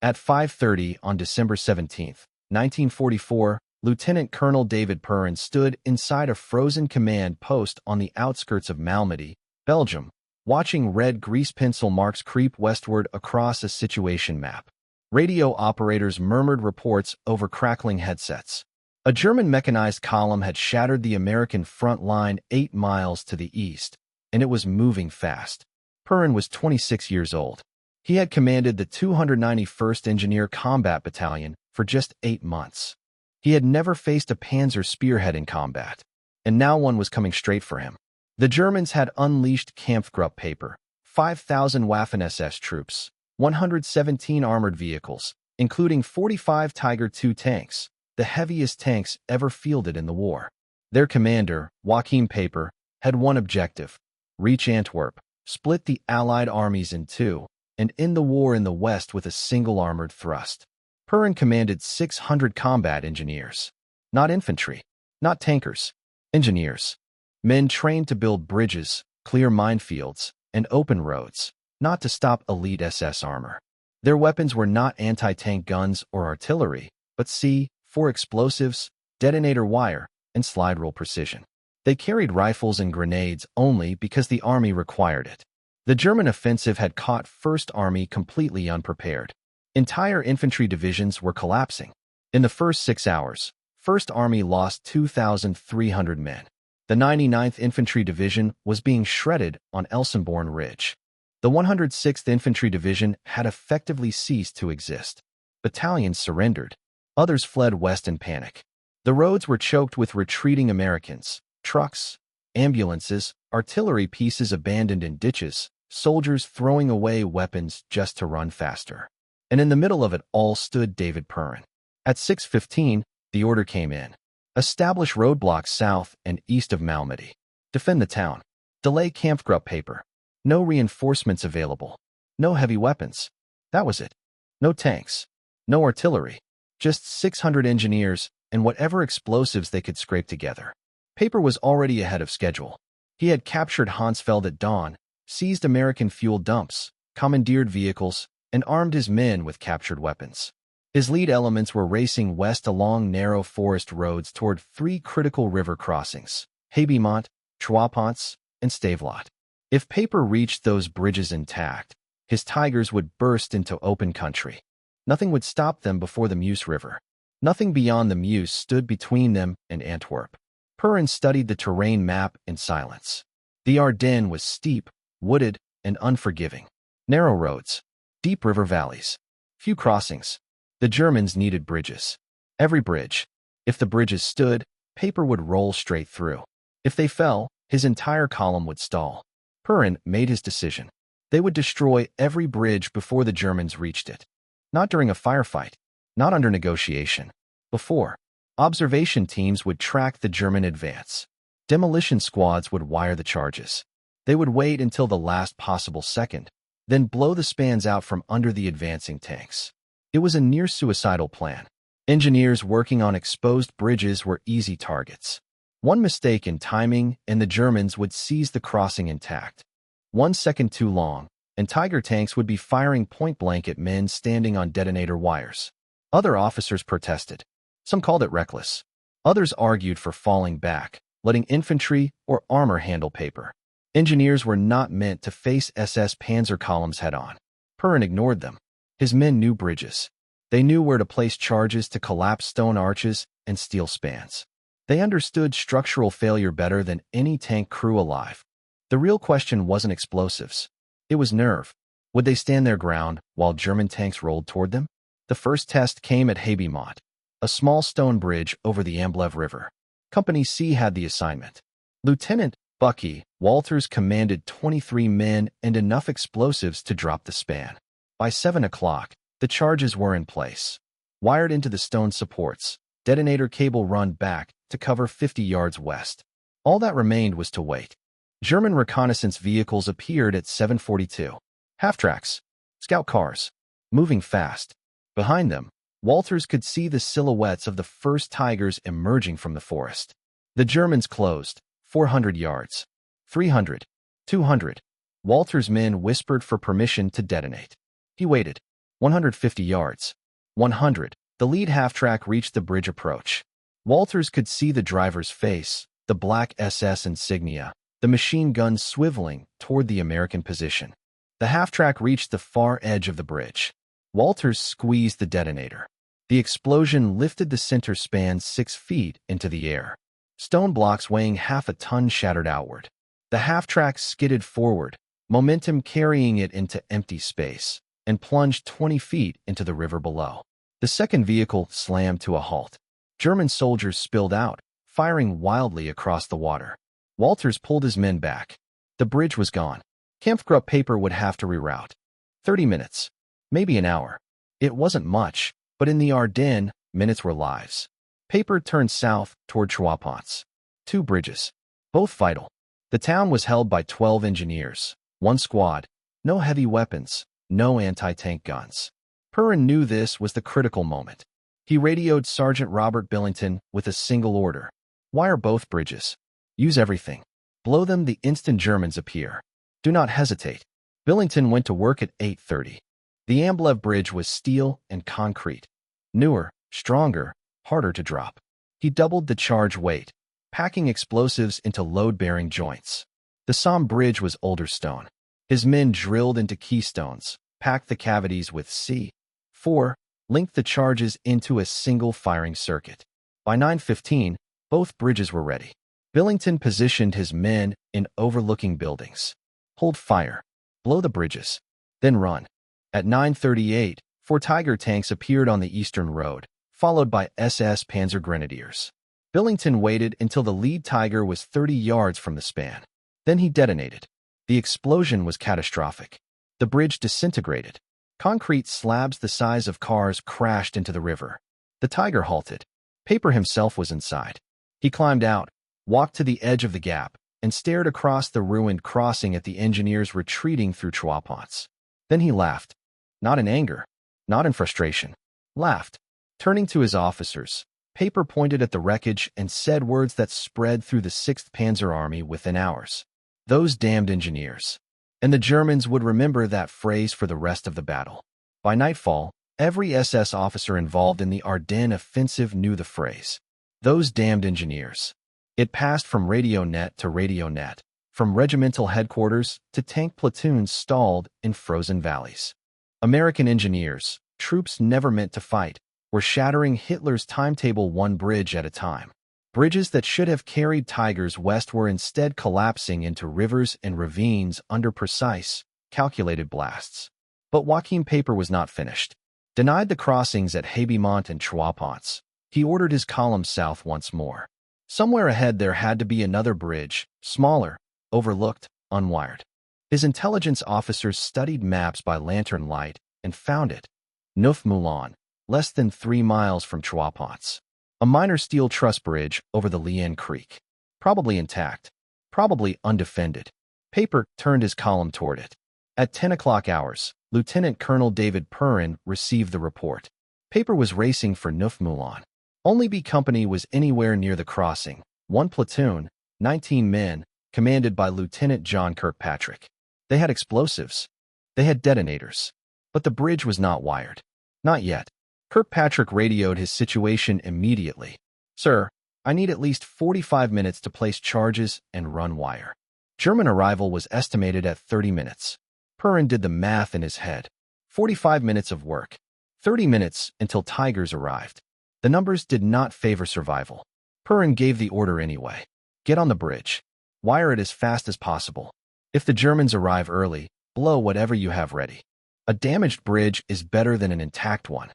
At 5:30 on December 17, 1944, Lieutenant Colonel David Perrin stood inside a frozen command post on the outskirts of Malmedy, Belgium, watching red grease pencil marks creep westward across a situation map. Radio operators murmured reports over crackling headsets. A German mechanized column had shattered the American front line 8 miles to the east, and it was moving fast. Perrin was 26 years old. He had commanded the 291st Engineer Combat Battalion for just 8 months. He had never faced a Panzer spearhead in combat, and now one was coming straight for him. The Germans had unleashed Kampfgruppe Peiper, 5,000 Waffen-SS troops, 117 armored vehicles, including 45 Tiger II tanks, the heaviest tanks ever fielded in the war. Their commander, Joachim Peiper, had one objective: reach Antwerp, split the Allied armies in two, and end the war in the west with a single armored thrust. Perrin commanded 600 combat engineers. Not infantry, not tankers, engineers. Men trained to build bridges, clear minefields, and open roads, not to stop elite SS armor. Their weapons were not anti-tank guns or artillery, but C4 explosives, detonator wire, and slide rule precision. They carried rifles and grenades only because the army required it. The German offensive had caught First Army completely unprepared. Entire infantry divisions were collapsing. In the first 6 hours, First Army lost 2,300 men. The 99th Infantry Division was being shredded on Elsenborn Ridge. The 106th Infantry Division had effectively ceased to exist. Battalions surrendered. Others fled west in panic. The roads were choked with retreating Americans, trucks, ambulances, artillery pieces abandoned in ditches, soldiers throwing away weapons just to run faster. And in the middle of it all stood David Perrin. At 6:15, the order came in. Establish roadblocks south and east of Malmedy. Defend the town. Delay Kampfgruppe Peiper. No reinforcements available. No heavy weapons. That was it. No tanks. No artillery. Just 600 engineers and whatever explosives they could scrape together. Peiper was already ahead of schedule. He had captured Hansfeld at dawn, seized American fuel dumps, commandeered vehicles, and armed his men with captured weapons. His lead elements were racing west along narrow forest roads toward 3 critical river crossings: Habimont, Troisponts, and Stavelot. If Peiper reached those bridges intact, his Tigers would burst into open country. Nothing would stop them before the Meuse River. Nothing beyond the Meuse stood between them and Antwerp. Perrin studied the terrain map in silence. The Ardennes was steep, wooded, and unforgiving. Narrow roads, deep river valleys, few crossings. The Germans needed bridges. Every bridge. If the bridges stood, Peiper would roll straight through. If they fell, his entire column would stall. Perrin made his decision. They would destroy every bridge before the Germans reached it. Not during a firefight, not under negotiation. Before. Observation teams would track the German advance. Demolition squads would wire the charges. They would wait until the last possible second, then blow the spans out from under the advancing tanks. It was a near-suicidal plan. Engineers working on exposed bridges were easy targets. One mistake in timing, and the Germans would seize the crossing intact. 1 second too long, and Tiger tanks would be firing point-blank at men standing on detonator wires. Other officers protested. Some called it reckless. Others argued for falling back, letting infantry or armor handle Peiper. Engineers were not meant to face SS Panzer columns head-on. Perrin ignored them. His men knew bridges. They knew where to place charges to collapse stone arches and steel spans. They understood structural failure better than any tank crew alive. The real question wasn't explosives. It was nerve. Would they stand their ground while German tanks rolled toward them? The first test came at Habimont, a small stone bridge over the Amblev River. Company C had the assignment. Lieutenant Bucky Walters commanded 23 men and enough explosives to drop the span. By 7 o'clock, the charges were in place. Wired into the stone supports, detonator cable run back to cover 50 yards west. All that remained was to wait. German reconnaissance vehicles appeared at 7:42. Half-tracks, scout cars, moving fast. Behind them, Walters could see the silhouettes of the first Tigers emerging from the forest. The Germans closed. 400 yards. 300. 200. Walters' men whispered for permission to detonate. He waited. 150 yards. 100. The lead half-track reached the bridge approach. Walters could see the driver's face, the black SS insignia, the machine gun swiveling toward the American position. The half-track reached the far edge of the bridge. Walters squeezed the detonator. The explosion lifted the center span 6 feet into the air. Stone blocks weighing half a ton shattered outward. The half-track skidded forward, momentum carrying it into empty space, and plunged 20 feet into the river below. The second vehicle slammed to a halt. German soldiers spilled out, firing wildly across the water. Walters pulled his men back. The bridge was gone. Joachim Peiper would have to reroute. 30 minutes. Maybe an hour. It wasn't much, but in the Ardennes, minutes were lives. Peiper turned south toward Troisponts. 2 bridges. Both vital. The town was held by 12 engineers. 1 squad. No heavy weapons. No anti-tank guns. Perrin knew this was the critical moment. He radioed Sergeant Robert Billington with a single order. Wire both bridges. Use everything. Blow them the instant Germans appear. Do not hesitate. Billington went to work at 8:30. The Amblev bridge was steel and concrete. Newer, stronger, harder to drop. He doubled the charge weight, packing explosives into load-bearing joints. The Somme bridge was older stone. His men drilled into keystones, packed the cavities with C4, linked the charges into a single firing circuit. By 9:15, both bridges were ready. Billington positioned his men in overlooking buildings. Hold fire. Blow the bridges. Then run. At 9:38, 4 Tiger tanks appeared on the eastern road, followed by SS Panzer grenadiers. Billington waited until the lead Tiger was 30 yards from the span. Then he detonated. The explosion was catastrophic. The bridge disintegrated. Concrete slabs the size of cars crashed into the river. The Tiger halted. Peiper himself was inside. He climbed out, walked to the edge of the gap, and stared across the ruined crossing at the engineers retreating through Troisponts. Then he laughed. Not in anger, not in frustration. Laughed. Turning to his officers, Peiper pointed at the wreckage and said words that spread through the 6th Panzer Army within hours. Those damned engineers. And the Germans would remember that phrase for the rest of the battle. By nightfall, every SS officer involved in the Ardennes offensive knew the phrase. Those damned engineers. It passed from radio net to radio net, from regimental headquarters to tank platoons stalled in frozen valleys. American engineers, troops never meant to fight, were shattering Hitler's timetable 1 bridge at a time. Bridges that should have carried Tigers west were instead collapsing into rivers and ravines under precise, calculated blasts. But Joachim Peiper was not finished. Denied the crossings at Haibemont and Troisponts, he ordered his column south once more. Somewhere ahead there had to be another bridge, smaller, overlooked, unwired. His intelligence officers studied maps by lantern light and found it. Neuf-Moulins, less than 3 miles from Troisponts. A minor steel truss bridge over the Lienne Creek. Probably intact. Probably undefended. Peiper turned his column toward it. At 10 o'clock hours, Lieutenant Colonel David Perrin received the report. Peiper was racing for Neuf-Moulins. Only B Company was anywhere near the crossing. 1 platoon, 19 men, commanded by Lieutenant John Kirkpatrick. They had explosives. They had detonators. But the bridge was not wired. Not yet. Kirkpatrick radioed his situation immediately. Sir, I need at least 45 minutes to place charges and run wire. German arrival was estimated at 30 minutes. Perrin did the math in his head. 45 minutes of work. 30 minutes until Tigers arrived. The numbers did not favor survival. Perrin gave the order anyway. Get on the bridge. Wire it as fast as possible. If the Germans arrive early, blow whatever you have ready. A damaged bridge is better than an intact one.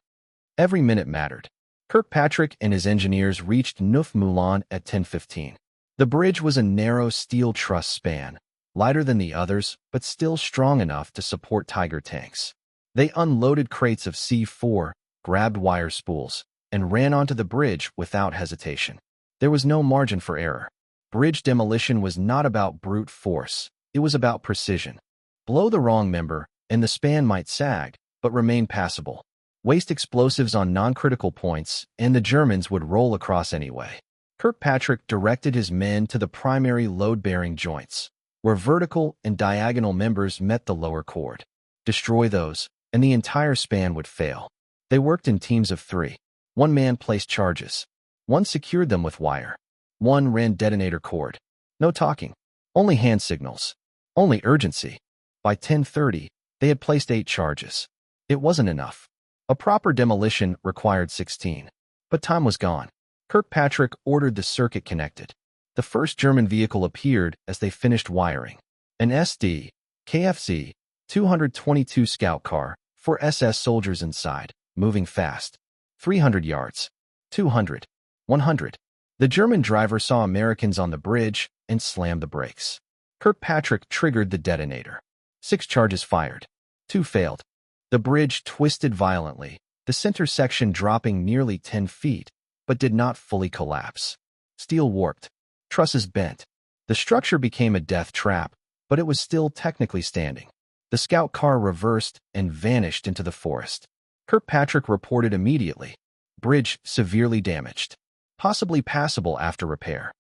Every minute mattered. Kirkpatrick and his engineers reached Neuf-Moulins at 10:15. The bridge was a narrow steel truss span, lighter than the others, but still strong enough to support Tiger tanks. They unloaded crates of C4, grabbed wire spools, and ran onto the bridge without hesitation. There was no margin for error. Bridge demolition was not about brute force. It was about precision. Blow the wrong member, and the span might sag, but remain passable. Waste explosives on non-critical points, and the Germans would roll across anyway. Kirkpatrick directed his men to the primary load-bearing joints, where vertical and diagonal members met the lower cord. Destroy those, and the entire span would fail. They worked in teams of 3. One man placed charges. One secured them with wire. One ran detonator cord. No talking. Only hand signals. Only urgency. By 10:30, they had placed 8 charges. It wasn't enough. A proper demolition required 16. But time was gone. Kirkpatrick ordered the circuit connected. The first German vehicle appeared as they finished wiring. An SD, KFZ, 222 scout car, 4 SS soldiers inside, moving fast. 300 yards. 200. 100. The German driver saw Americans on the bridge and slammed the brakes. Kirkpatrick triggered the detonator. 6 charges fired. 2 failed. The bridge twisted violently, the center section dropping nearly 10 feet, but did not fully collapse. Steel warped. Trusses bent. The structure became a death trap, but it was still technically standing. The scout car reversed and vanished into the forest. Kirkpatrick reported immediately. Bridge severely damaged. Possibly passable after repair.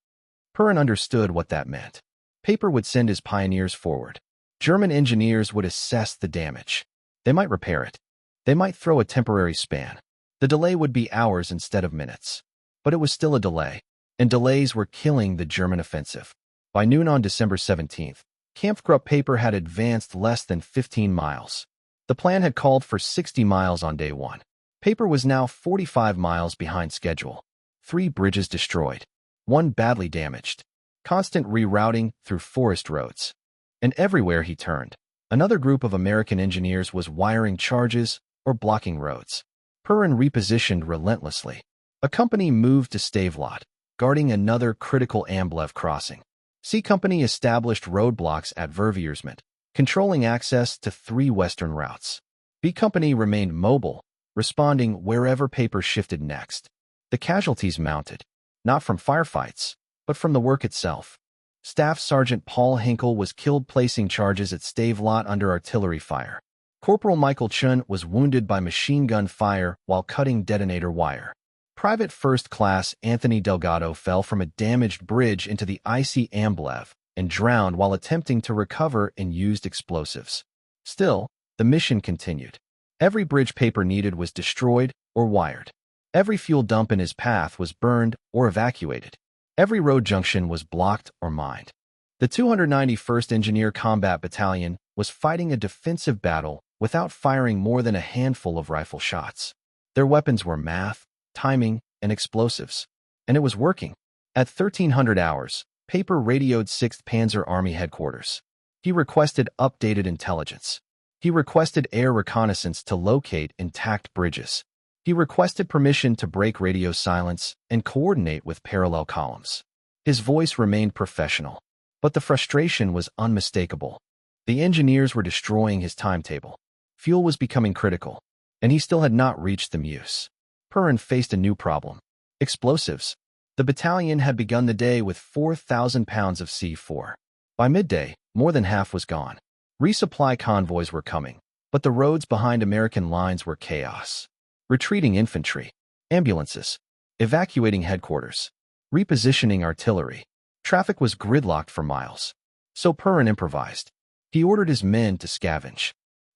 Perrin understood what that meant. Peiper would send his pioneers forward. German engineers would assess the damage. They might repair it. They might throw a temporary span. The delay would be hours instead of minutes. But it was still a delay, and delays were killing the German offensive. By noon on December 17th, Kampfgruppe Peiper had advanced less than 15 miles. The plan had called for 60 miles on day 1. Peiper was now 45 miles behind schedule. 3 bridges destroyed. 1 badly damaged. Constant rerouting through forest roads. And everywhere he turned, another group of American engineers was wiring charges or blocking roads. Perrin repositioned relentlessly. A company moved to Stavelot, guarding another critical Amblev crossing. C Company established roadblocks at Verviersmont, controlling access to 3 western routes. B Company remained mobile, responding wherever Peiper shifted next. The casualties mounted, not from firefights, but from the work itself. Staff Sergeant Paul Hinkle was killed placing charges at Stavelot under artillery fire. Corporal Michael Chun was wounded by machine gun fire while cutting detonator wire. Private First Class Anthony Delgado fell from a damaged bridge into the icy Amblev and drowned while attempting to recover and used explosives. Still, the mission continued. Every bridge Peiper needed was destroyed or wired. Every fuel dump in his path was burned or evacuated. Every road junction was blocked or mined. The 291st Engineer Combat Battalion was fighting a defensive battle without firing more than a handful of rifle shots. Their weapons were math, timing, and explosives. And it was working. At 1300 hours, Peiper radioed 6th Panzer Army headquarters. He requested updated intelligence. He requested air reconnaissance to locate intact bridges. He requested permission to break radio silence and coordinate with parallel columns. His voice remained professional, but the frustration was unmistakable. The engineers were destroying his timetable. Fuel was becoming critical, and he still had not reached the Meuse. Perrin faced a new problem. Explosives. The battalion had begun the day with 4,000 pounds of C4. By midday, more than half was gone. Resupply convoys were coming, but the roads behind American lines were chaos. Retreating infantry, ambulances, evacuating headquarters, repositioning artillery. Traffic was gridlocked for miles. So Perrin improvised. He ordered his men to scavenge,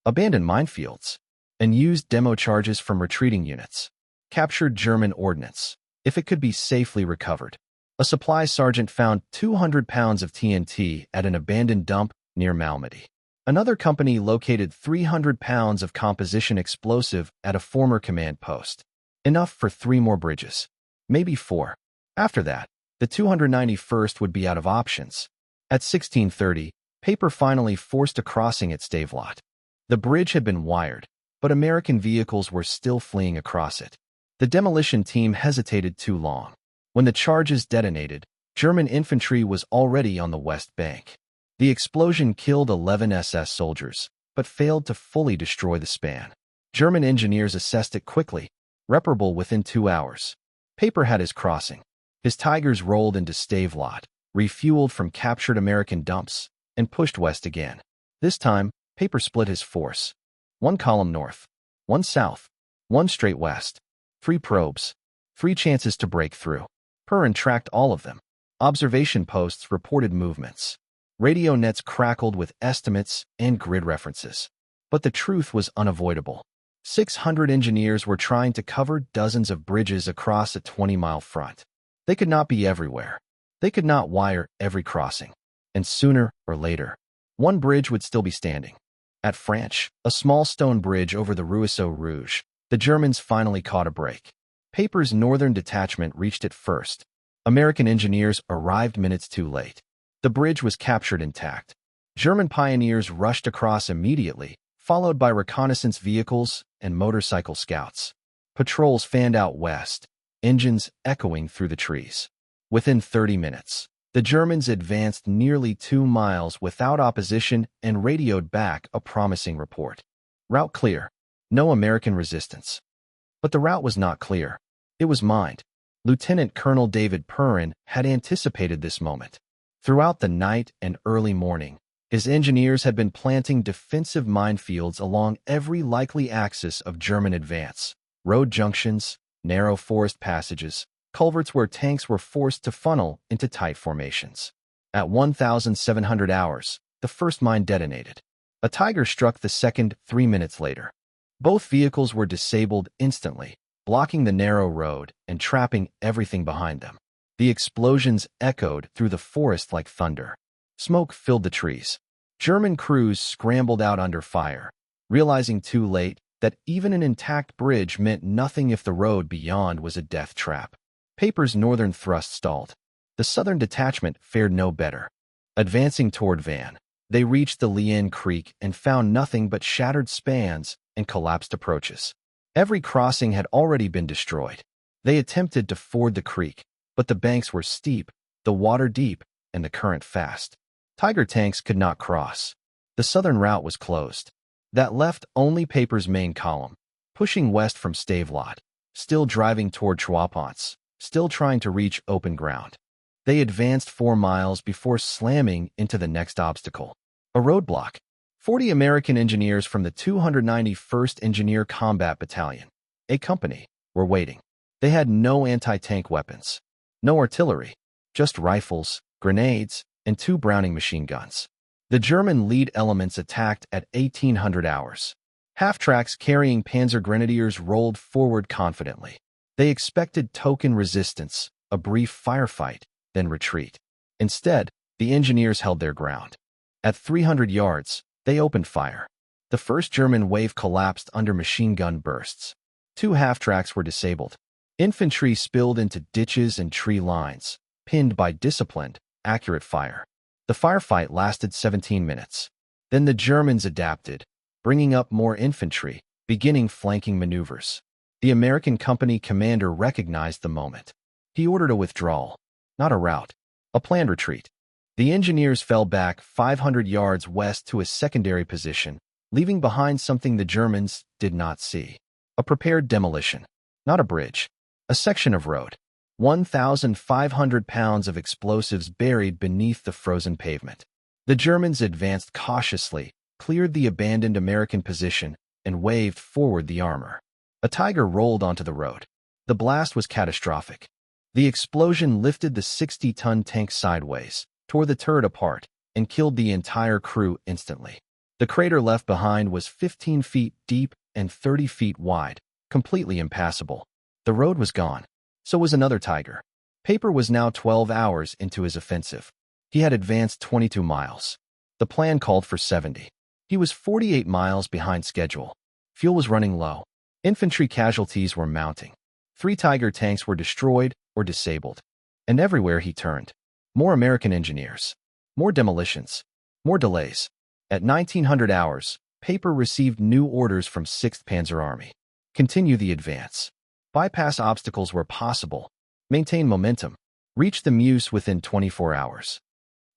abandon minefields, and used demo charges from retreating units. Captured German ordnance, if it could be safely recovered. A supply sergeant found 200 pounds of TNT at an abandoned dump near Malmedy. Another company located 300 pounds of composition explosive at a former command post. Enough for 3 more bridges. Maybe 4. After that, the 291st would be out of options. At 16:30, Peiper finally forced a crossing at Stavelot. The bridge had been wired, but American vehicles were still fleeing across it. The demolition team hesitated too long. When the charges detonated, German infantry was already on the west bank. The explosion killed 11 SS soldiers, but failed to fully destroy the span. German engineers assessed it quickly, reparable within 2 hours. Peiper had his crossing. His Tigers rolled into Stavelot, refueled from captured American dumps, and pushed west again. This time, Peiper split his force. 1 column north, 1 south, 1 straight west. 3 probes, 3 chances to break through. Perrin tracked all of them. Observation posts reported movements. Radio nets crackled with estimates and grid references. But the truth was unavoidable. 600 engineers were trying to cover dozens of bridges across a 20-mile front. They could not be everywhere. They could not wire every crossing. And sooner or later, one bridge would still be standing. At Franche, a small stone bridge over the Ruisseau Rouge, the Germans finally caught a break. Peiper's northern detachment reached it first. American engineers arrived minutes too late. The bridge was captured intact. German pioneers rushed across immediately, followed by reconnaissance vehicles and motorcycle scouts. Patrols fanned out west, engines echoing through the trees. Within 30 minutes, the Germans advanced nearly 2 miles without opposition and radioed back a promising report. Route clear. No American resistance. But the route was not clear. It was mined. Lieutenant Colonel David Perrin had anticipated this moment. Throughout the night and early morning, his engineers had been planting defensive minefields along every likely axis of German advance. Road junctions, narrow forest passages, culverts where tanks were forced to funnel into tight formations. At 1,700 hours, the first mine detonated. A Tiger struck the second 3 minutes later. Both vehicles were disabled instantly, blocking the narrow road and trapping everything behind them. The explosions echoed through the forest like thunder. Smoke filled the trees. German crews scrambled out under fire, realizing too late that even an intact bridge meant nothing if the road beyond was a death trap. Peiper's northern thrust stalled. The southern detachment fared no better. Advancing toward Van, they reached the Lienne Creek and found nothing but shattered spans and collapsed approaches. Every crossing had already been destroyed. They attempted to ford the creek, but the banks were steep, the water deep, and the current fast. Tiger tanks could not cross. The southern route was closed. That left only Peiper's main column, pushing west from Stavelot, still driving toward Troisponts, still trying to reach open ground. They advanced 4 miles before slamming into the next obstacle, a roadblock. 40 American engineers from the 291st Engineer Combat Battalion, a company, were waiting. They had no anti-tank weapons, no artillery, just rifles, grenades, and 2 Browning machine guns. The German lead elements attacked at 1800 hours. Half-tracks carrying Panzer Grenadiers rolled forward confidently. They expected token resistance, a brief firefight, then retreat. Instead, the engineers held their ground. At 300 yards, they opened fire. The first German wave collapsed under machine gun bursts. 2 half-tracks were disabled. Infantry spilled into ditches and tree lines, pinned by disciplined, accurate fire. The firefight lasted 17 minutes. Then the Germans adapted, bringing up more infantry, beginning flanking maneuvers. The American company commander recognized the moment. He ordered a withdrawal, not a rout, a planned retreat. The engineers fell back 500 yards west to a secondary position, leaving behind something the Germans did not see. A prepared demolition, not a bridge, a section of road. 1,500 pounds of explosives buried beneath the frozen pavement. The Germans advanced cautiously, cleared the abandoned American position, and waved forward the armor. A Tiger rolled onto the road. The blast was catastrophic. The explosion lifted the 60-ton tank sideways, tore the turret apart, and killed the entire crew instantly. The crater left behind was 15 feet deep and 30 feet wide, completely impassable. The road was gone. So was another Tiger. Peiper was now 12 hours into his offensive. He had advanced 22 miles. The plan called for 70. He was 48 miles behind schedule. Fuel was running low. Infantry casualties were mounting. 3 Tiger tanks were destroyed or disabled. And everywhere he turned, more American engineers, more demolitions, more delays. At 1900 hours, Peiper received new orders from 6th Panzer Army. Continue the advance. Bypass obstacles where possible. Maintain momentum. Reach the Meuse within 24 hours.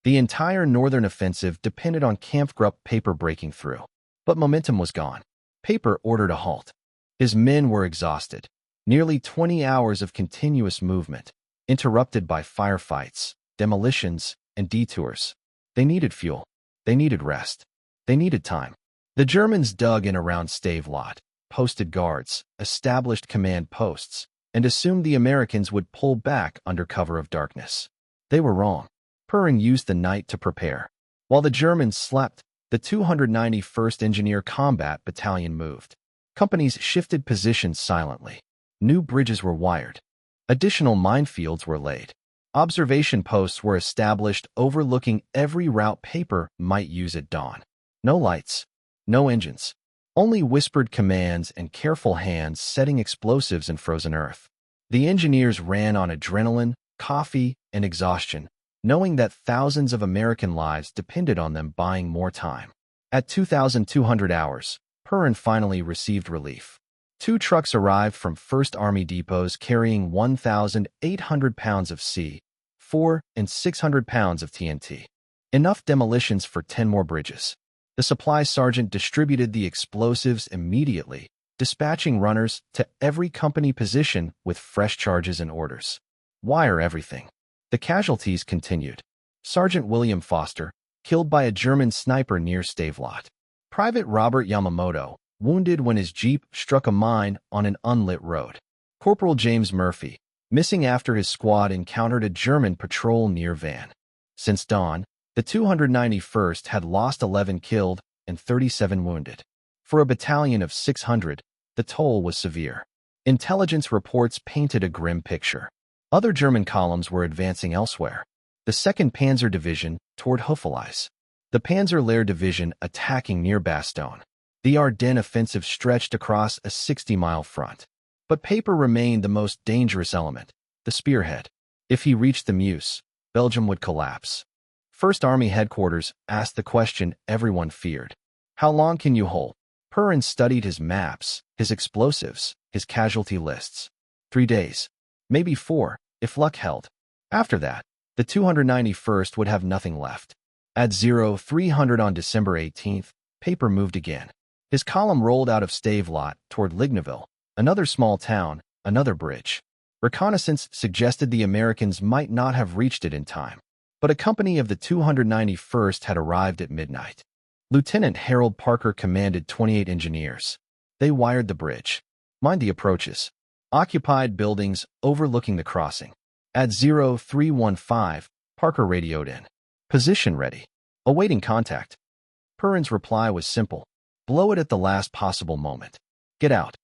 The entire northern offensive depended on Kampfgruppe Peiper breaking through. But momentum was gone. Peiper ordered a halt. His men were exhausted. Nearly 20 hours of continuous movement, interrupted by firefights, demolitions, and detours. They needed fuel. They needed rest. They needed time. The Germans dug in around Stavelot, posted guards, established command posts, and assumed the Americans would pull back under cover of darkness. They were wrong. Perrin used the night to prepare. While the Germans slept, the 291st Engineer Combat Battalion moved. Companies shifted positions silently. New bridges were wired. Additional minefields were laid. Observation posts were established overlooking every route Peiper might use at dawn. No lights, no engines, only whispered commands and careful hands setting explosives in frozen earth. The engineers ran on adrenaline, coffee, and exhaustion, knowing that thousands of American lives depended on them buying more time. At 2,200 hours, Perrin finally received relief. 2 trucks arrived from 1st Army depots carrying 1,800 pounds of C4 and 600 pounds of TNT. Enough demolitions for 10 more bridges. The supply sergeant distributed the explosives immediately, dispatching runners to every company position with fresh charges and orders. Wire everything. The casualties continued. Sergeant William Foster, killed by a German sniper near Stavelot. Private Robert Yamamoto, wounded when his jeep struck a mine on an unlit road. Corporal James Murphy, missing after his squad encountered a German patrol near Van. Since dawn, the 291st had lost 11 killed and 37 wounded. For a battalion of 600, the toll was severe. Intelligence reports painted a grim picture. Other German columns were advancing elsewhere. The 2nd Panzer Division toward Houffalize. The Panzer-Lehr Division attacking near Bastogne. The Ardennes offensive stretched across a 60-mile front. But Peiper remained the most dangerous element, the spearhead. If he reached the Meuse, Belgium would collapse. 1st Army headquarters asked the question everyone feared. How long can you hold? Perrin studied his maps, his explosives, his casualty lists. 3 days. Maybe 4, if luck held. After that, the 291st would have nothing left. At 0300 on December 18th, Peiper moved again. His column rolled out of Stavelot toward Ligneville, another small town, another bridge. Reconnaissance suggested the Americans might not have reached it in time. But a company of the 291st had arrived at midnight. Lieutenant Harold Parker commanded 28 engineers. They wired the bridge. Mined the approaches. Occupied buildings overlooking the crossing. At 0315, Parker radioed in. Position ready. Awaiting contact. Perrin's reply was simple. Blow it at the last possible moment. Get out.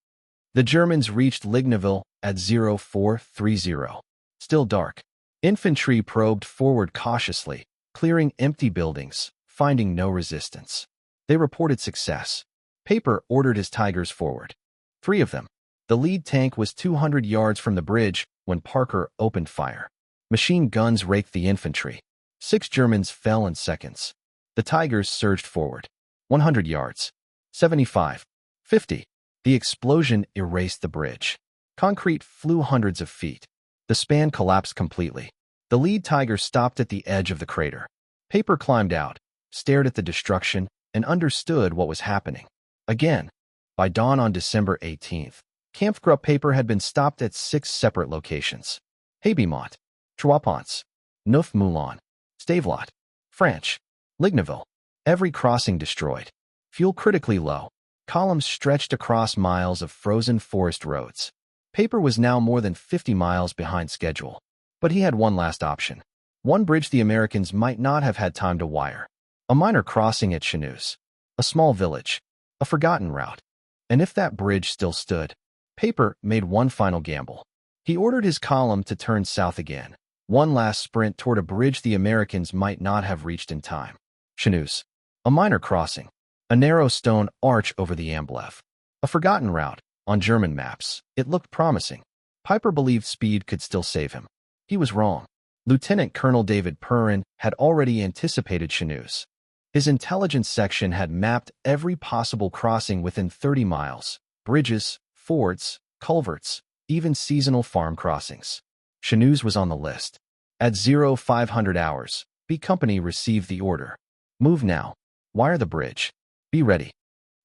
The Germans reached Ligneville at 0430. Still dark. Infantry probed forward cautiously, clearing empty buildings, finding no resistance. They reported success. Peiper ordered his Tigers forward. 3 of them. The lead tank was 200 yards from the bridge when Parker opened fire. Machine guns raked the infantry. 6 Germans fell in seconds. The Tigers surged forward. 100 yards. 75. 50. The explosion erased the bridge. Concrete flew hundreds of feet. The span collapsed completely. The lead Tiger stopped at the edge of the crater. Peiper climbed out, stared at the destruction, and understood what was happening. Again, by dawn on December 18th, Kampfgruppe Peiper had been stopped at 6 separate locations. Haybemont, Troisponts, Neuf-Moulins, Stavelot, Franche, Ligneville. Every crossing destroyed. Fuel critically low. Columns stretched across miles of frozen forest roads. Peiper was now more than 50 miles behind schedule. But he had one last option. One bridge the Americans might not have had time to wire. A minor crossing at Chenus. A small village. A forgotten route. And if that bridge still stood, Peiper made one final gamble. He ordered his column to turn south again. One last sprint toward a bridge the Americans might not have reached in time. Chenus. A minor crossing. A narrow stone arch over the Amblev. A forgotten route. On German maps, it looked promising. Peiper believed speed could still save him. He was wrong. Lieutenant Colonel David Perrin had already anticipated Chenus. His intelligence section had mapped every possible crossing within 30 miles. Bridges, fords, culverts, even seasonal farm crossings. Chenus was on the list. At 0500 hours, B Company received the order. Move now. Wire the bridge. Be ready.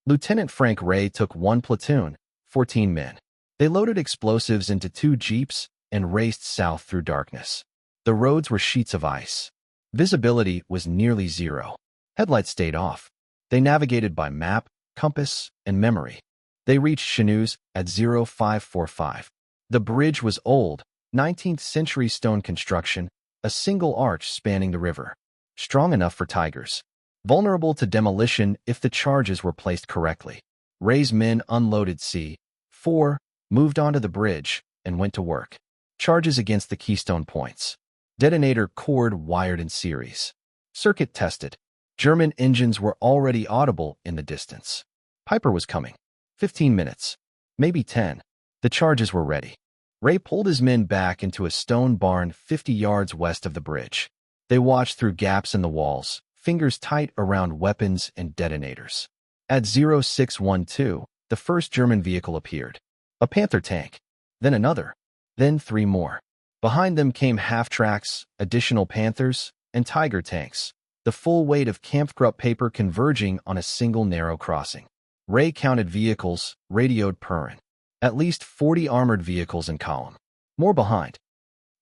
Lieutenant Frank Ray took 1 platoon, 14 men. They loaded explosives into 2 jeeps and raced south through darkness. The roads were sheets of ice. Visibility was nearly zero. Headlights stayed off. They navigated by map, compass, and memory. They reached Chenus at 0545. The bridge was old, 19th century stone construction, a single arch spanning the river. Strong enough for tigers. vulnerable to demolition if the charges were placed correctly. Ray's men unloaded C-4, moved onto the bridge, and went to work. Charges against the keystone points. Detonator cord wired in series. Circuit tested. German engines were already audible in the distance. Peiper was coming. 15 minutes. Maybe 10. The charges were ready. Ray pulled his men back into a stone barn 50 yards west of the bridge. They watched through gaps in the walls, fingers tight around weapons and detonators. At 0612, the first German vehicle appeared. A Panther tank. Then another. Then 3 more. Behind them came half-tracks, additional Panthers, and Tiger tanks, the full weight of Kampfgruppe Peiper converging on a single narrow crossing. Ray counted vehicles, radioed Perrin. At least 40 armored vehicles in column. More behind.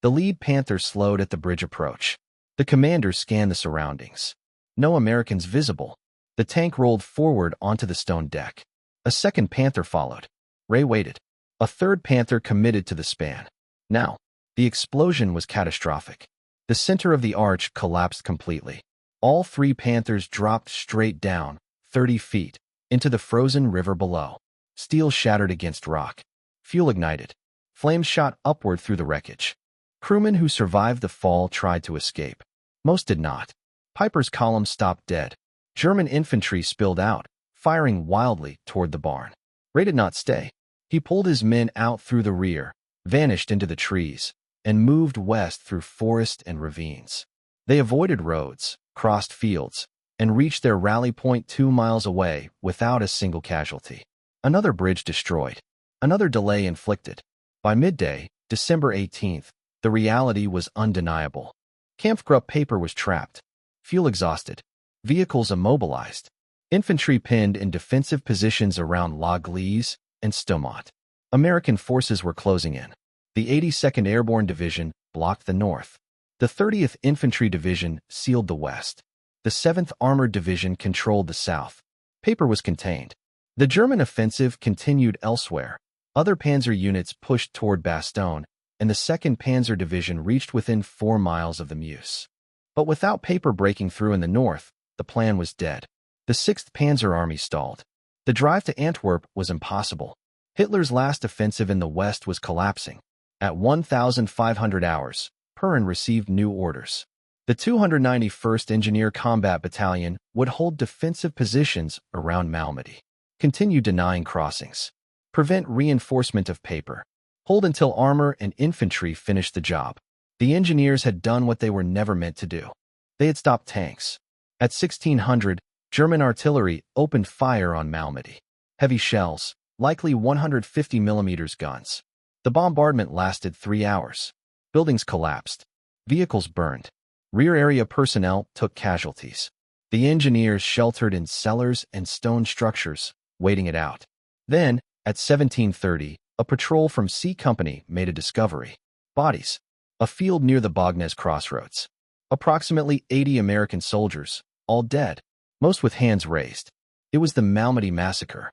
The lead Panther slowed at the bridge approach. The commander scanned the surroundings. No Americans visible. The tank rolled forward onto the stone deck. A second Panther followed. Ray waited. A third Panther committed to the span. Now, the explosion was catastrophic. The center of the arch collapsed completely. All 3 Panthers dropped straight down, 30 feet, into the frozen river below. Steel shattered against rock. Fuel ignited. Flames shot upward through the wreckage. Crewmen who survived the fall tried to escape. Most did not. Peiper's column stopped dead. German infantry spilled out, firing wildly toward the barn. Ray did not stay. He pulled his men out through the rear, vanished into the trees, and moved west through forest and ravines. They avoided roads, crossed fields, and reached their rally point 2 miles away without a single casualty. Another bridge destroyed. Another delay inflicted. By midday, December 18th, the reality was undeniable. Kampfgruppe Peiper was trapped. Fuel exhausted. Vehicles immobilized. Infantry pinned in defensive positions around La Glise and Stomont. American forces were closing in. The 82nd Airborne Division blocked the north. The 30th Infantry Division sealed the west. The 7th Armored Division controlled the south. Peiper was contained. The German offensive continued elsewhere. Other panzer units pushed toward Bastogne, and the 2nd Panzer Division reached within 4 miles of the Meuse. But without Peiper breaking through in the north, the plan was dead. The 6th Panzer Army stalled. The drive to Antwerp was impossible. Hitler's last offensive in the west was collapsing. At 1,500 hours, Perrin received new orders. The 291st Engineer Combat Battalion would hold defensive positions around Malmedy. Continue denying crossings. Prevent reinforcement of Peiper. Hold until armor and infantry finished the job. The engineers had done what they were never meant to do. They had stopped tanks. At 1600, German artillery opened fire on Malmedy. Heavy shells, likely 150 mm guns. The bombardment lasted 3 hours. Buildings collapsed. Vehicles burned. Rear area personnel took casualties. The engineers sheltered in cellars and stone structures, waiting it out. Then, at 1730, a patrol from C Company made a discovery. Bodies. A field near the Bognes crossroads. Approximately 80 American soldiers, all dead, most with hands raised. It was the Malmedy massacre.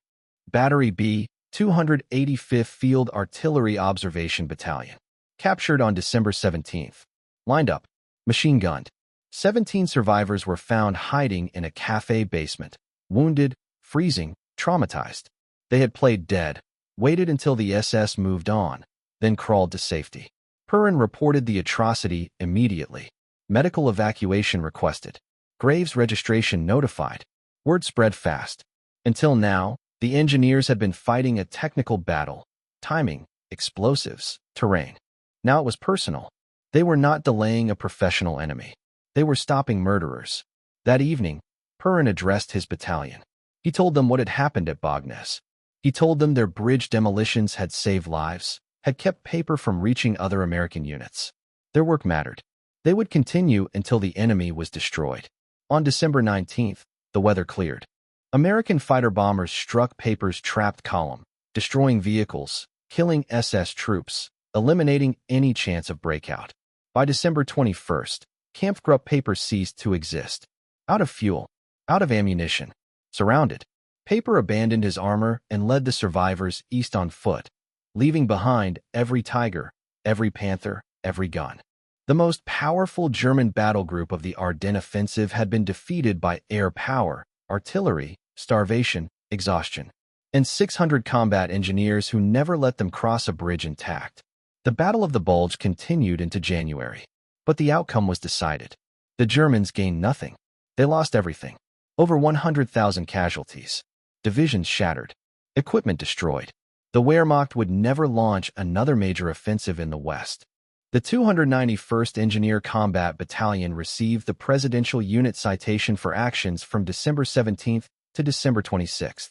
Battery B, 285th Field Artillery Observation Battalion. Captured on December 17th. Lined up. Machine gunned. 17 survivors were found hiding in a cafe basement. Wounded, freezing, traumatized. They had played dead, waited until the SS moved on, then crawled to safety. Perrin reported the atrocity immediately. Medical evacuation requested. Graves registration notified. Word spread fast. Until now, the engineers had been fighting a technical battle. Timing, explosives, terrain. Now it was personal. They were not delaying a professional enemy. They were stopping murderers. That evening, Perrin addressed his battalion. He told them what had happened at Bognes. He told them their bridge demolitions had saved lives, had kept Peiper from reaching other American units. Their work mattered. They would continue until the enemy was destroyed. On December 19th, the weather cleared. American fighter-bombers struck Peiper's trapped column, destroying vehicles, killing SS troops, eliminating any chance of breakout. By December 21st, Kampfgruppe Peiper ceased to exist. Out of fuel, out of ammunition, surrounded, Peiper abandoned his armor and led the survivors east on foot, leaving behind every Tiger, every Panther, every gun. The most powerful German battle group of the Ardennes offensive had been defeated by air power, artillery, starvation, exhaustion, and 600 combat engineers who never let them cross a bridge intact. The Battle of the Bulge continued into January, but the outcome was decided. The Germans gained nothing. They lost everything. Over 100,000 casualties. Divisions shattered. Equipment destroyed. The Wehrmacht would never launch another major offensive in the West. The 291st Engineer Combat Battalion received the Presidential Unit Citation for actions from December 17 to December 26.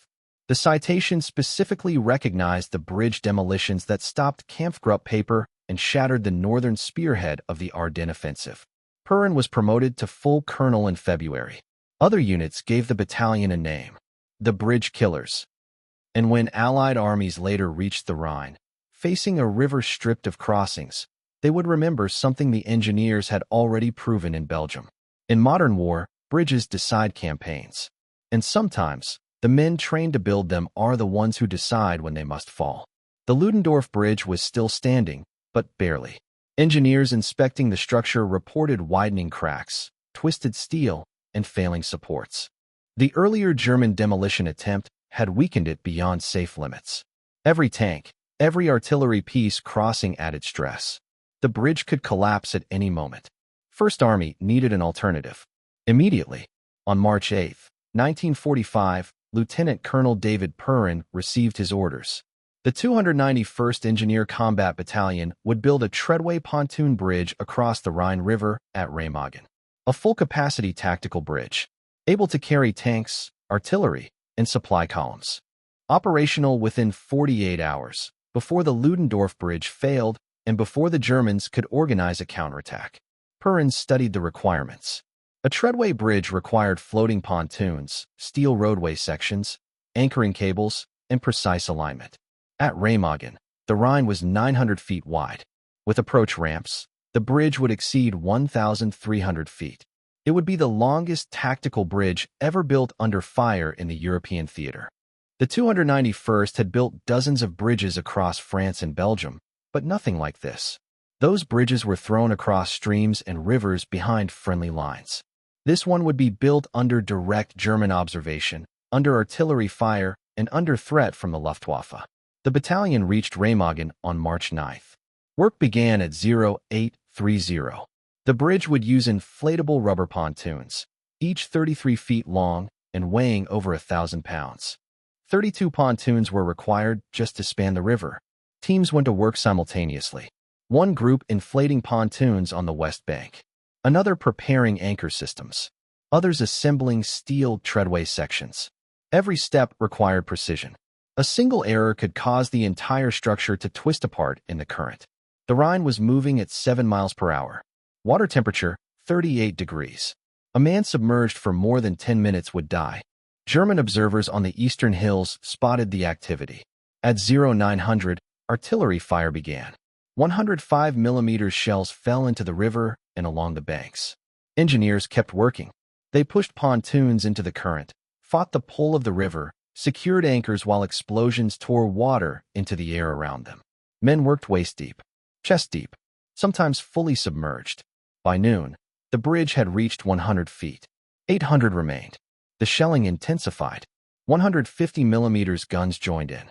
The citation specifically recognized the bridge demolitions that stopped Joachim Peiper and shattered the northern spearhead of the Ardennes offensive. Peiper was promoted to full colonel in February. Other units gave the battalion a name, the Bridge Killers. And when Allied armies later reached the Rhine, facing a river stripped of crossings, they would remember something the engineers had already proven in Belgium. In modern war, bridges decide campaigns. And sometimes, the men trained to build them are the ones who decide when they must fall. The Ludendorff Bridge was still standing, but barely. Engineers inspecting the structure reported widening cracks, twisted steel, and failing supports. The earlier German demolition attempt had weakened it beyond safe limits. Every tank, every artillery piece crossing added stress. The bridge could collapse at any moment. First Army needed an alternative. Immediately, on March 8, 1945, Lieutenant Colonel David Peiper received his orders. The 291st Engineer Combat Battalion would build a treadway pontoon bridge across the Rhine River at Remagen. A full-capacity tactical bridge, able to carry tanks, artillery, and supply columns. Operational within 48 hours, before the Ludendorff Bridge failed and before the Germans could organize a counterattack. Peiper studied the requirements. A treadway bridge required floating pontoons, steel roadway sections, anchoring cables, and precise alignment. At Remagen, the Rhine was 900 feet wide. With approach ramps, the bridge would exceed 1,300 feet. It would be the longest tactical bridge ever built under fire in the European theater. The 291st had built dozens of bridges across France and Belgium, but nothing like this. Those bridges were thrown across streams and rivers behind friendly lines. This one would be built under direct German observation, under artillery fire, and under threat from the Luftwaffe. The battalion reached Remagen on March 9. Work began at 0830. The bridge would use inflatable rubber pontoons, each 33 feet long and weighing over 1,000 pounds. 32 pontoons were required just to span the river. Teams went to work simultaneously. One group inflating pontoons on the west bank, another preparing anchor systems, others assembling steel treadway sections. Every step required precision. A single error could cause the entire structure to twist apart in the current. The Rhine was moving at 7 miles per hour. Water temperature, 38 degrees. A man submerged for more than 10 minutes would die. German observers on the eastern hills spotted the activity. At 0900, artillery fire began. 105 mm shells fell into the river and along the banks. Engineers kept working. They pushed pontoons into the current, fought the pull of the river, secured anchors while explosions tore water into the air around them. Men worked waist-deep, chest-deep, sometimes fully submerged. By noon, the bridge had reached 100 feet. 800 remained. The shelling intensified. 150 mm guns joined in.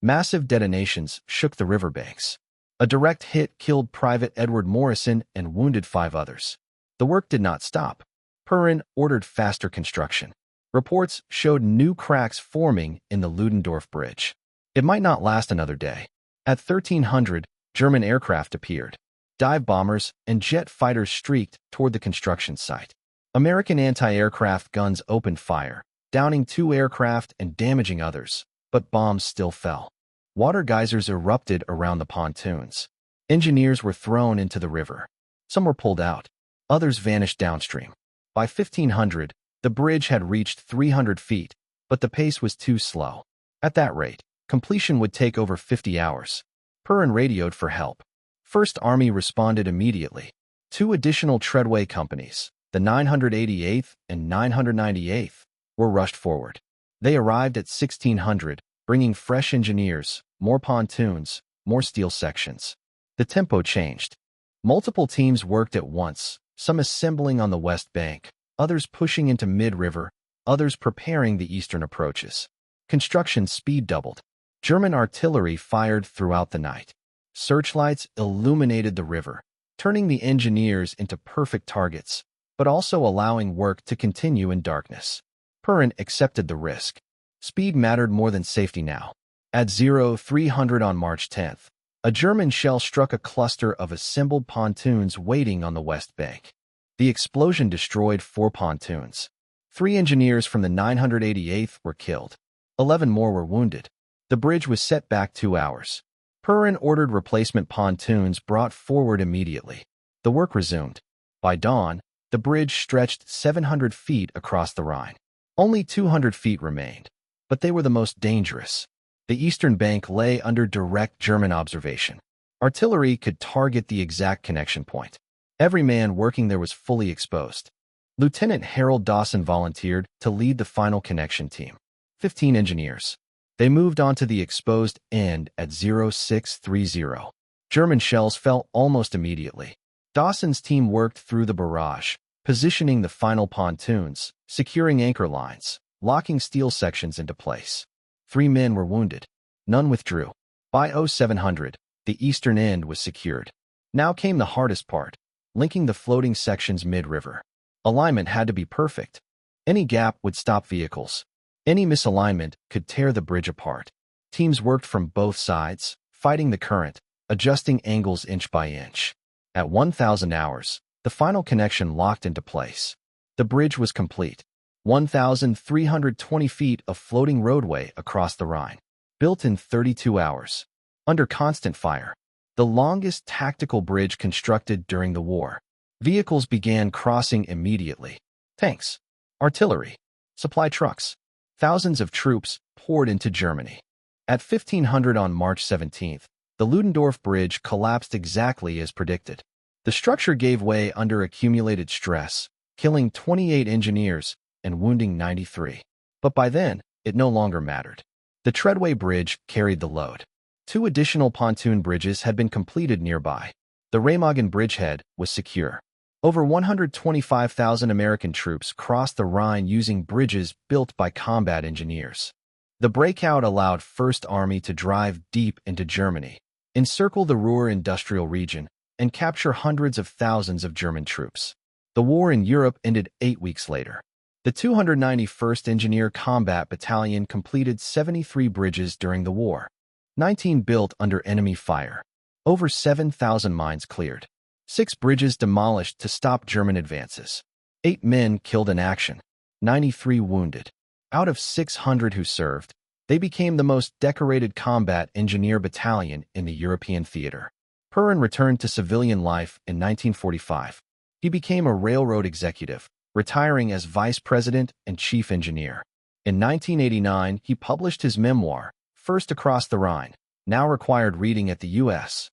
Massive detonations shook the riverbanks. A direct hit killed Private Edward Morrison and wounded 5 others. The work did not stop. Peiper ordered faster construction. Reports showed new cracks forming in the Ludendorff Bridge. It might not last another day. At 1300, German aircraft appeared. Dive bombers and jet fighters streaked toward the construction site. American anti-aircraft guns opened fire, downing 2 aircraft and damaging others, but bombs still fell. Water geysers erupted around the pontoons. Engineers were thrown into the river. Some were pulled out. Others vanished downstream. By 1500, the bridge had reached 300 feet, but the pace was too slow. At that rate, completion would take over 50 hours. Peiper radioed for help. First Army responded immediately. 2 additional treadway companies, the 988th and 998th, were rushed forward. They arrived at 1600, bringing fresh engineers, more pontoons, more steel sections. The tempo changed. Multiple teams worked at once, some assembling on the west bank, others pushing into mid-river, others preparing the eastern approaches. Construction speed doubled. German artillery fired throughout the night. Searchlights illuminated the river, turning the engineers into perfect targets, but also allowing work to continue in darkness. Perrin accepted the risk. Speed mattered more than safety now. At 0300 on March 10th, a German shell struck a cluster of assembled pontoons waiting on the west bank. The explosion destroyed 4 pontoons. 3 engineers from the 988th were killed. 11 more were wounded. The bridge was set back 2 hours. Perrin ordered replacement pontoons brought forward immediately. The work resumed. By dawn, the bridge stretched 700 feet across the Rhine. Only 200 feet remained, but they were the most dangerous. The eastern bank lay under direct German observation. Artillery could target the exact connection point. Every man working there was fully exposed. Lieutenant Harold Dawson volunteered to lead the final connection team. 15 engineers. They moved on to the exposed end at 0630. German shells fell almost immediately. Dawson's team worked through the barrage, positioning the final pontoons, securing anchor lines, locking steel sections into place. 3 men were wounded. None withdrew. By 0700, the eastern end was secured. Now came the hardest part, linking the floating sections mid-river. Alignment had to be perfect. Any gap would stop vehicles. Any misalignment could tear the bridge apart. Teams worked from both sides, fighting the current, adjusting angles inch by inch. At 1000 hours, the final connection locked into place. The bridge was complete. 1,320 feet of floating roadway across the Rhine, built in 32 hours, under constant fire. The longest tactical bridge constructed during the war. Vehicles began crossing immediately. Tanks, artillery, supply trucks. Thousands of troops poured into Germany. At 1500 on March 17th, the Ludendorff Bridge collapsed exactly as predicted. The structure gave way under accumulated stress, killing 28 engineers and wounding 93. But by then, it no longer mattered. The Treadway Bridge carried the load. 2 additional pontoon bridges had been completed nearby. The Remagen bridgehead was secure. Over 125,000 American troops crossed the Rhine using bridges built by combat engineers. The breakout allowed First Army to drive deep into Germany, encircle the Ruhr industrial region, and capture hundreds of thousands of German troops. The war in Europe ended 8 weeks later. The 291st Engineer Combat Battalion completed 73 bridges during the war, 19 built under enemy fire, over 7,000 mines cleared, 6 bridges demolished to stop German advances, 8 men killed in action, 93 wounded. Out of 600 who served, they became the most decorated combat engineer battalion in the European theater. Perrin returned to civilian life in 1945. He became a railroad executive, retiring as vice president and chief engineer. In 1989, he published his memoir, First Across the Rhine, now required reading at the U.S.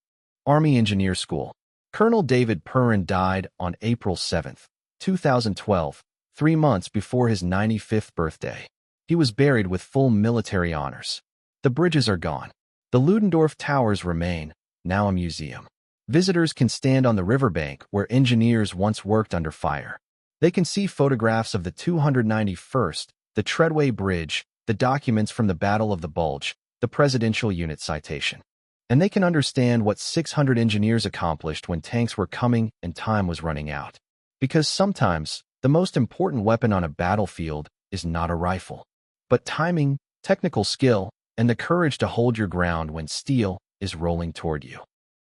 Army Engineer School. Colonel David Perrin died on April 7, 2012, 3 months before his 95th birthday. He was buried with full military honors. The bridges are gone. The Ludendorff Towers remain, now a museum. Visitors can stand on the riverbank where engineers once worked under fire. They can see photographs of the 291st, the Treadway Bridge, the documents from the Battle of the Bulge, the Presidential Unit citation. And they can understand what 600 engineers accomplished when tanks were coming and time was running out. Because sometimes, the most important weapon on a battlefield is not a rifle, but timing, technical skill, and the courage to hold your ground when steel is rolling toward you.